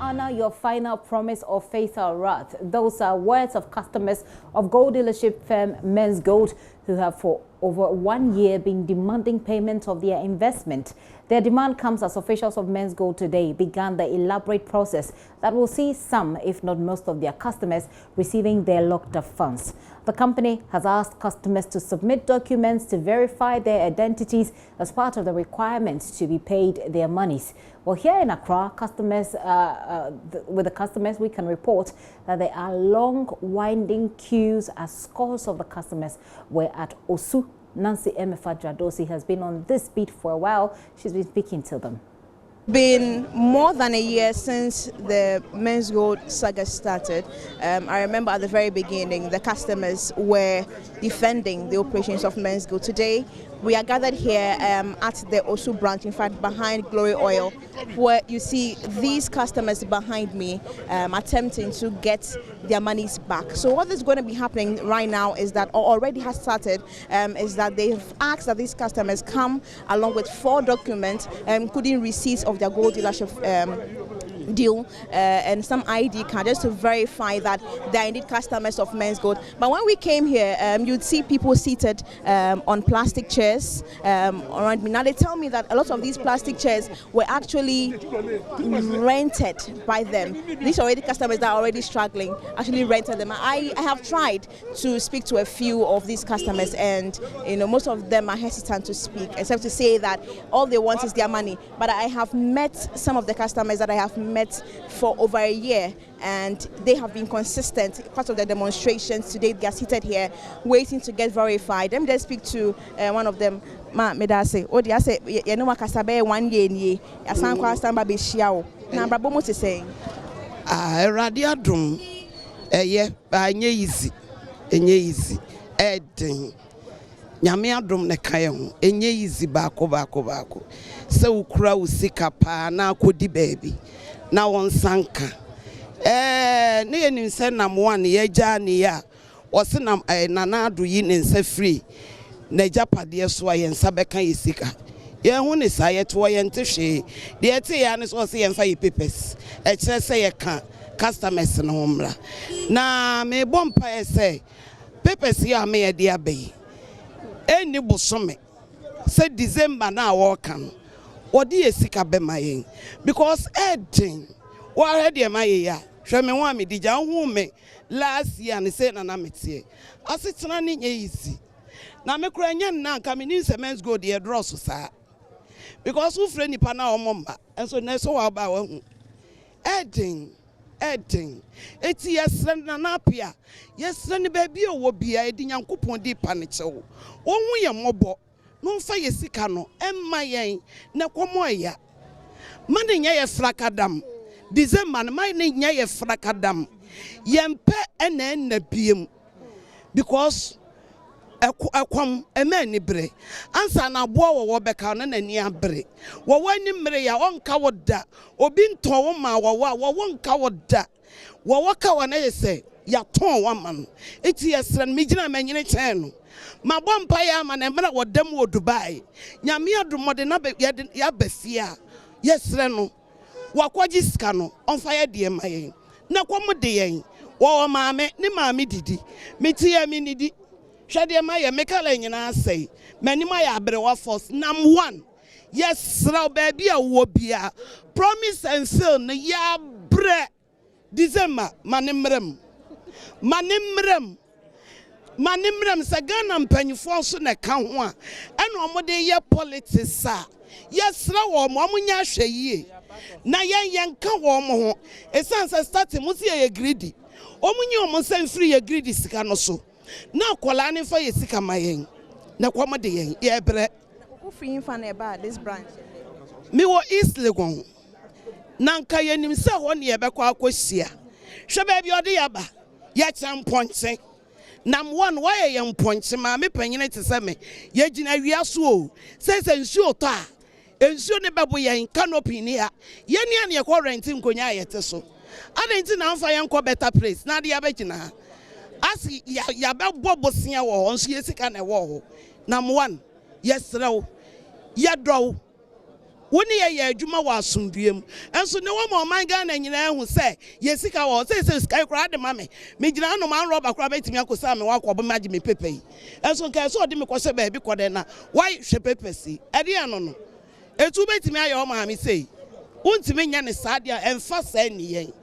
honor your final promise or face our wrath. Those are words of customers of gold dealership firm Menzgold, who have for over 1 year been demanding payment of their investment. Their demand comes as officials of Menzgold today began the elaborate process that will see some, if not most, of their customers receiving their locked-up funds. The company has asked customers to submit documents to verify their identities as part of the requirements to be paid their monies. Well, here in Accra, with the customers, we can report that there are long, winding queues as scores of the customers were at Osu. Nancy Emefa has been on this beat for a while. She's been speaking to them. Been more than a year since the Menzgold Saga started. I remember at the very beginning, the customers were defending the operations of Menzgold. Today, we are gathered here at the Osu branch, in fact, behind Glory Oil, where you see these customers behind me attempting to get their monies back. So what is going to be happening right now is that, or already has started, is that they've asked that these customers come along with 4 documents, including receipts of their gold dealership deal and some ID card, just to verify that they are indeed customers of Menzgold. But when we came here, you'd see people seated on plastic chairs around me. Now they tell me that a lot of these plastic chairs were actually rented by them. These already customers that are already struggling actually rented them. I have tried to speak to a few of these customers, and most of them are hesitant to speak, except to say that all they want is their money. But I have met some of the customers that I have met for over a year, and they have been consistent. Part of the demonstrations today, they are seated here waiting to get verified. Let me just speak to one of them. Ma medase o dia say ye no wakasa be 1 year ni asan kwa stand ba be hia wo na brabo mo te say erade adom eye ba nye easy eden nyame adom ne kae ho enye easy baako se ukura usika pa na akodi baabi na won sanka ne ye nim se nam one ye gya ne ya wo se nam nana ado yi ne nsa free na japade so ayen sabeka yesika ye hu ne sa ye to ye ntehwe de ete ya ne so se ye mfa ye papers e kire se ye ka customers no homra na me bompa ye se papers ya me ye de abai eni bosome se December na wo kan odi yesika be mayen because edin wa ready e maye ya hwe me ho amedi ja hu me last year ne se na na metie asetena ne nye easy na me kura nya na nka me ni se Menzgold e draw so saa because who friend nipa na omomba enso na so wa ba wa hu edin eti yesren na na apia yesren ba bi owo bia edi nyankopon di pa ne chewo ohun ye mobo no fa yesika no emma yen na komo ya mane nya ye frakadam December mane nya ye frakadam yempe ena biem because ekwam emani bre ansa na abo wo beka na nani abre wo wani mre ya onka woda obi nton wo ma wo wonka woda wo waka wa na yese ya ton wa man eti yesran mi gina manyine chen no ma bompa ya ma na mra wodam wo Dubai nyame adomode na ya bafia yesre no wakwaji ska no onfa ya de mayen na kwom de yen wo maame ni maame didi meti ya mi nidi hwade ma ya mekala nyina asai manima ya abrewa force nam 1 yes raw baby a wo bia promise and fail na ya bre December manimrem sa Ghana mpanyifo so na ka ho a ena omode ye politics a yes raw mo amunya hweyie na yen ka wo mo ho esansa start mo se ye greedy omunye omo san free ye greedy sika no so na kola ne fa yesika mayen na kwama de yen ye bre who free fan e ba this branch me wo East Legon na nka yenim se ho ne ye bekwa akosia hwe ba bi ode ya ba ya champonche nam 1 why ye mponche ma me panyine te se me ye gina wiaso o se nsuo to a nsuo ne bebo yen canopy ni ha ye ne ye ko rent nkonya ayete so adenti na mfa yen ko better place na de ya ba gina asi ya be bobosia wo nso yesika na wo ho nam 1 yesrew ya draw Woni ye adwuma wa asomdiem enso ne wo ma man Ghana nyina hu se ye sika wo se sky kra de mame me gina no man roba kra betimi akosa me wa kwabo maji me pepe yi enso nka so de me kwose ba bi kwode na why hwe pepe si ade ano no etu betimi aye o ma me sei untimi nya ne saade a emfa sa ni yen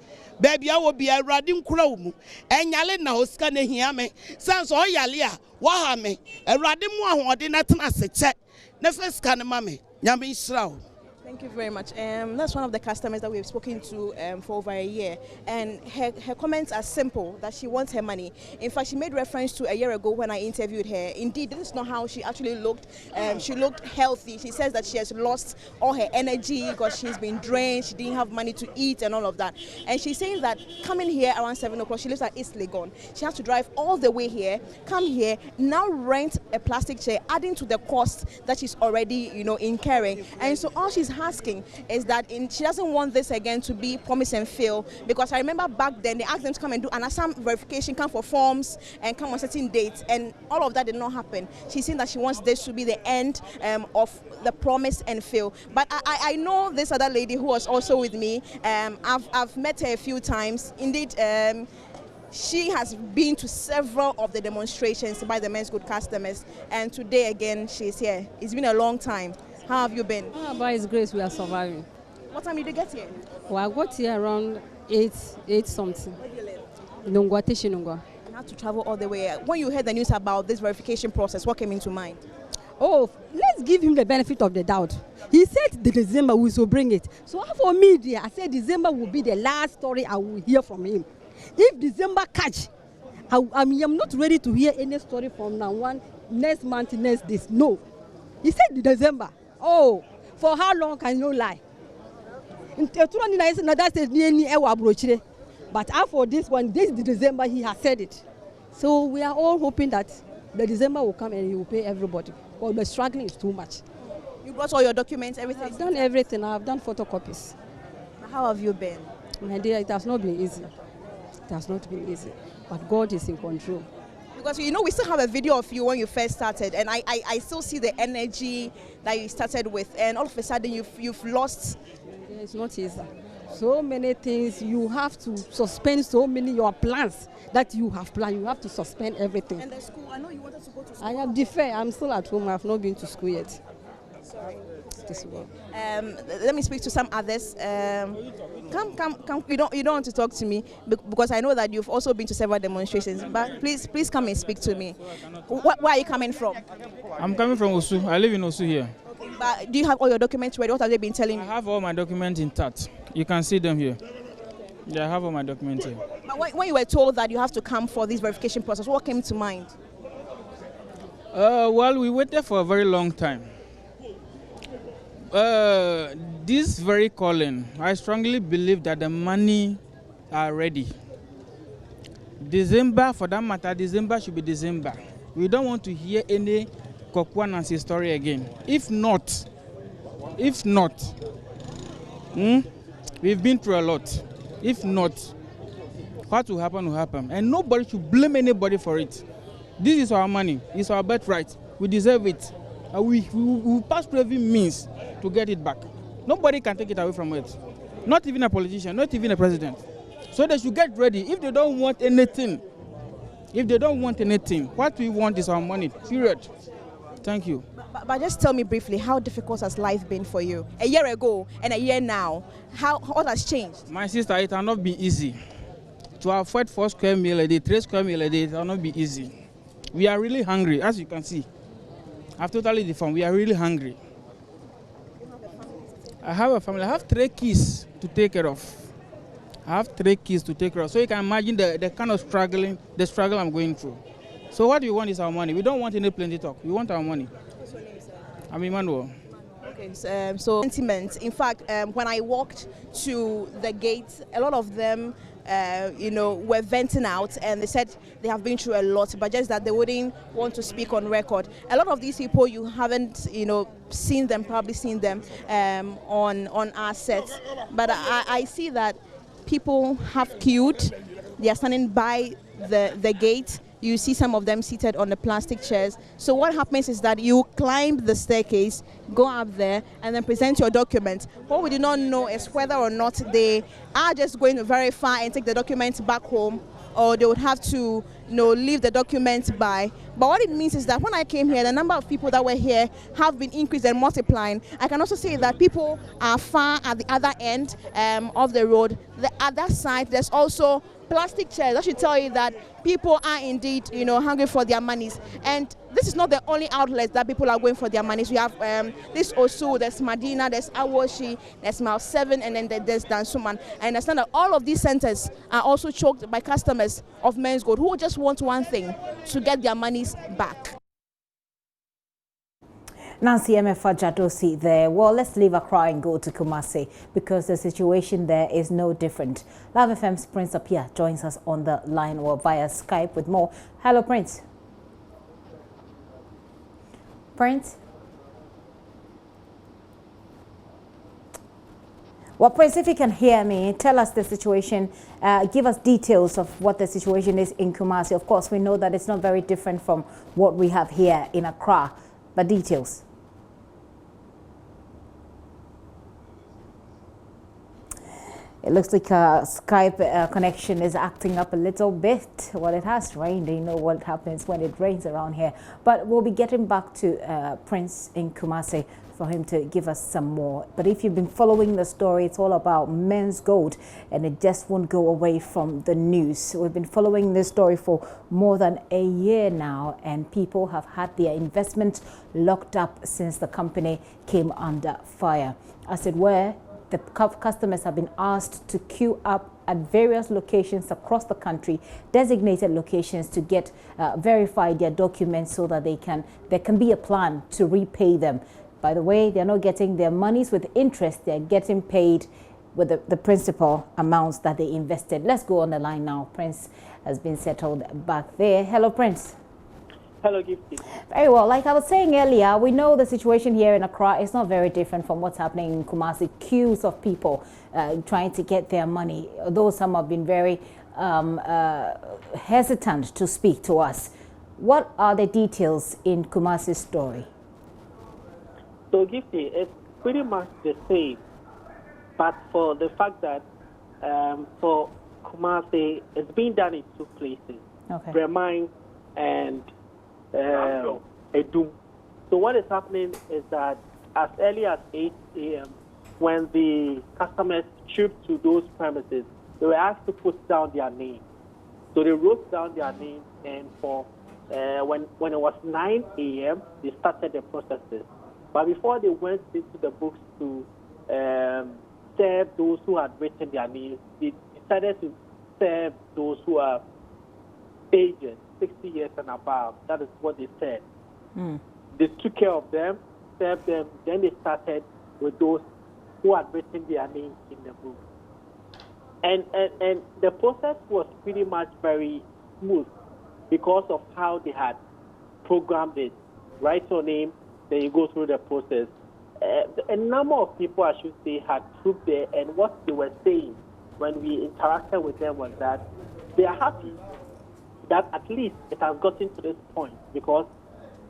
baby a wo bia awrade nkura wo mu enyale na osika na hia me sense o yale a wa ha me awrade mu ahode na tena se che na feska ne mame nyame nhira wo. Thank you very much. That's one of the customers that we've spoken to for over a year. And her comments are simple, that she wants her money. In fact, she made reference to a year ago when I interviewed her. Indeed, this is not how she actually looked. She looked healthy. She says that she has lost all her energy because she's been drained. She didn't have money to eat and all of that. And she's saying that coming here around 7 o'clock, she lives at East Legon. She has to drive all the way here, come here, now rent a plastic chair, adding to the cost that she's already, incurring. And so all she's asking is that she doesn't want this again to be promise and fail, because I remember back then they asked them to come and do an ASAM verification, come for forms and come on certain dates, and all of that did not happen. She's saying that she wants this to be the end of the promise and fail. But I know this other lady who was also with me. I've met her a few times. Indeed, she has been to several of the demonstrations by the Menzgold customers, and today again she's here. It's been a long time. How have you been? By His grace, we are surviving. What time did you get here? Well, I got here around 8 something. Where do you live? Nungwa, Teshinungwa. You had to travel all the way. When you heard the news about this verification process, what came into mind? Oh, let's give him the benefit of the doubt. He said the December we will bring it. So for me, dear, I said December will be the last story I will hear from him. If December catch, I'm not ready to hear any story from now on, next month, next this. No. He said December. Oh, for how long can you lie? But after this one, this December, he has said it. So we are all hoping that the December will come and he will pay everybody. But the struggling is too much. You brought all your documents, everything? I've done everything. I've done photocopies. How have you been? My dear, it has not been easy. It has not been easy. But God is in control. Because we still have a video of you when you first started, and I still see the energy that you started with, and all of a sudden you've lost. Yeah, it's not easy. So many things, you have to suspend so many your plans that you have planned. You have to suspend everything. And the school, I know you wanted to go to school. I am deferred. I'm still at home. I have not been to school yet. Sorry. This one. Let me speak to some others. Come. You don't want to talk to me because I know that you've also been to several demonstrations. But please come and speak to me. Where are you coming from? I'm coming from Osu. I live in Osu here. Okay, but do you have all your documents ready? What have they been telling you? I have all my documents intact. You can see them here. Yeah, I have all my documents here. But when you were told that you have to come for this verification process, what came to mind? Well, we waited for a very long time. This very calling, I strongly believe that the money are ready. December, for that matter, December should be December. We don't want to hear any Kokwanansi story again. If not, we've been through a lot. If not, what will happen will happen. And nobody should blame anybody for it. This is our money. It's our birthright. We deserve it. We will pass through every means to get it back. Nobody can take it away from it. Not even a politician, not even a president. So they should get ready. If they don't want anything, what we want is our money, period. Thank you. But just tell me briefly, how difficult has life been for you? A year ago and a year now, what has changed? My sister, it has not been easy. To afford 4 square meal a day, 3 square meal a day, it will not be easy. We are really hungry, as you can see. I've totally deformed. We are really hungry. I have a family. I have 3 kids to take care of. So you can imagine the kind of struggle I'm going through. So what we want is our money. We don't want any plenty talk. We want our money. What's your name, sir? I'm Emmanuel. Okay, so sentiments. In fact, when I walked to the gate, a lot of them were venting out, and they said they have been through a lot, but just that they wouldn't want to speak on record. A lot of these people, you haven't, seen them on our sets, but I see that people have queued. They are standing by the gate. You see some of them seated on the plastic chairs. So what happens is that you climb the staircase, go up there, and then present your documents. What we do not know is whether or not they are just going to verify and take the documents back home, or they would have to, leave the documents by. But what it means is that when I came here, the number of people that were here have been increased and multiplying. I can also say that people are far at the other end of the road. The other side, there's also plastic chairs. That should tell you that people are indeed, hungry for their monies. And this is not the only outlet that people are going for their monies. We have this Osu, there's Madina, there's Awoshi, there's Mile 7, and then there's Dansuman. I understand that all of these centers are also choked by customers of Menzgold who just want one thing, to get their monies back. Nancy Emefa Jadosi there. Well, let's leave Accra and go to Kumasi because the situation there is no different. Love FM's Prince Apia joins us on the line or via Skype with more. Hello, Prince. Prince? Well, Prince, if you can hear me, tell us the situation, give us details of what the situation is in Kumasi. Of course, we know that it's not very different from what we have here in Accra, but details. It looks like Skype connection is acting up a little bit. Well, it has rained. You know what happens when it rains around here. But we'll be getting back to Prince in Kumasi for him to give us some more. But if you've been following the story, it's all about Menzgold, and it just won't go away from the news. We've been following this story for more than a year now, and people have had their investment locked up since the company came under fire. As it were, the customers have been asked to queue up at various locations across the country, designated locations, to get verify their documents so that there can be a plan to repay them. By the way, they're not getting their monies with interest, they're getting paid with the principal amounts that they invested. Let's go on the line now. Prince has been settled back there. Hello, Prince. Hello, Gifty. Very well. Like I was saying earlier, we know the situation here in Accra is not very different from what's happening in Kumasi. Queues of people trying to get their money, although some have been very hesitant to speak to us. What are the details in Kumasi's story? So, Gifty, it's pretty much the same, but for the fact that for Kumasi, it's being done in two places, Okay. Bremine and Edum. So what is happening is that as early as 8 a.m., when the customers trooped to those premises, they were asked to put down their name. So they wrote down their name, and for when it was 9 a.m., they started the processes. But before they went into the books to serve those who had written their names, they decided to serve those who are aged, 60 years and above. That is what they said. They took care of them, served them, then they started with those who had written their names in the book. And the process was pretty much very smooth because of how they had programmed it. Write your name, then you go through the process. A number of people, I should say, had trooped there, and what they were saying when we interacted with them was that they are happy that at least it has gotten to this point, because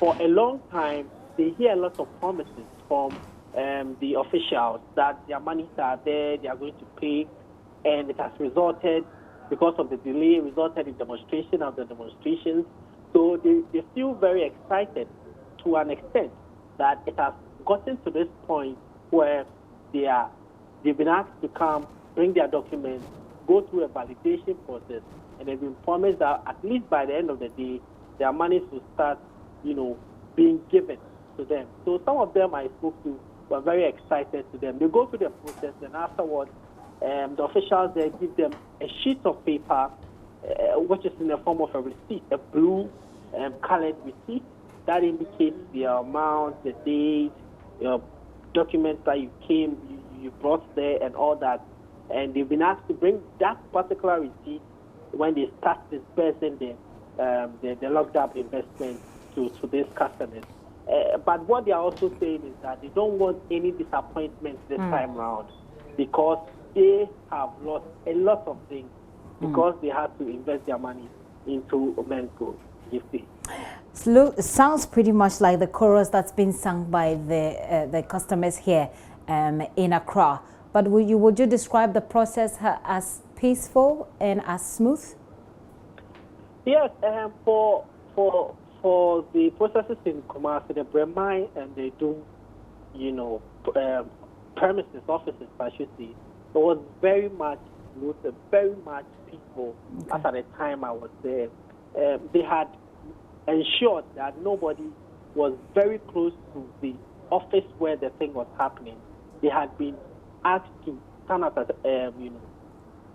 for a long time they hear a lot of promises from the officials that their monies are there, they are going to pay, and it has resulted, because of the delay, resulted in demonstration after demonstrations. So they feel very excited to an extent that it has gotten to this point where they've been asked to come, bring their documents, go through a validation process, and they've been promised that at least by the end of the day, their monies will start, being given to them. So some of them I spoke to were very excited to them. They go through the process, and afterwards, the officials there give them a sheet of paper, which is in the form of a receipt, a blue colored receipt that indicates the amount, the date, your documents that you brought there, and all that. And they've been asked to bring that particular receipt when they start dispersing the locked up investment to these customers. But what they are also saying is that they don't want any disappointment this time round, because they have lost a lot of things because they had to invest their money into Menzgold. Sounds pretty much like the chorus that's been sung by the customers here in Accra. But would you describe the process as peaceful and as smooth? Yes, for the processes in Kumasi, the Bremai and they do, premises, offices, I should say, it was very much smooth, very much peaceful. Okay. As at the time I was there, they had ensured that nobody was very close to the office where the thing was happening. They had been asked to stand up,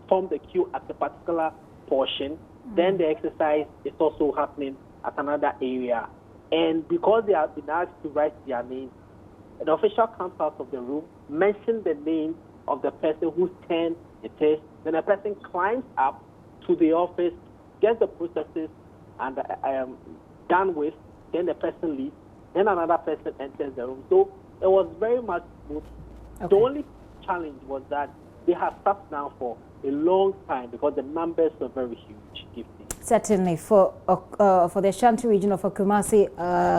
form the queue at a particular portion. Then the exercise is also happening at another area. And because they have been asked to write their names, an official comes out of the room, mentions the name of the person whose turn it is. Then the person climbs up to the office, gets the processes and done with. Then the person leaves. Then another person enters the room. So it was very much smooth. Okay. The only challenge was that they have sat down for a long time because the numbers were very huge. Certainly, for the Ashanti region of Kumasi,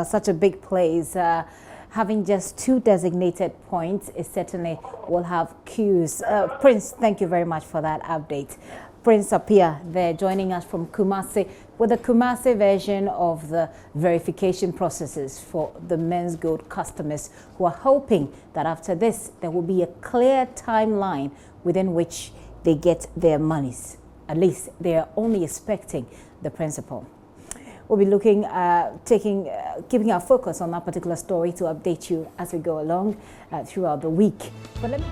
such a big place, having just 2 designated points, it certainly will have queues. Prince, thank you very much for that update. Prince Apia there joining us from Kumasi with the Kumasi version of the verification processes for the Menzgold customers who are hoping that after this there will be a clear timeline within which they get their monies. At least they are only expecting the principal. We'll be looking keeping our focus on that particular story to update you as we go along throughout the week. But let me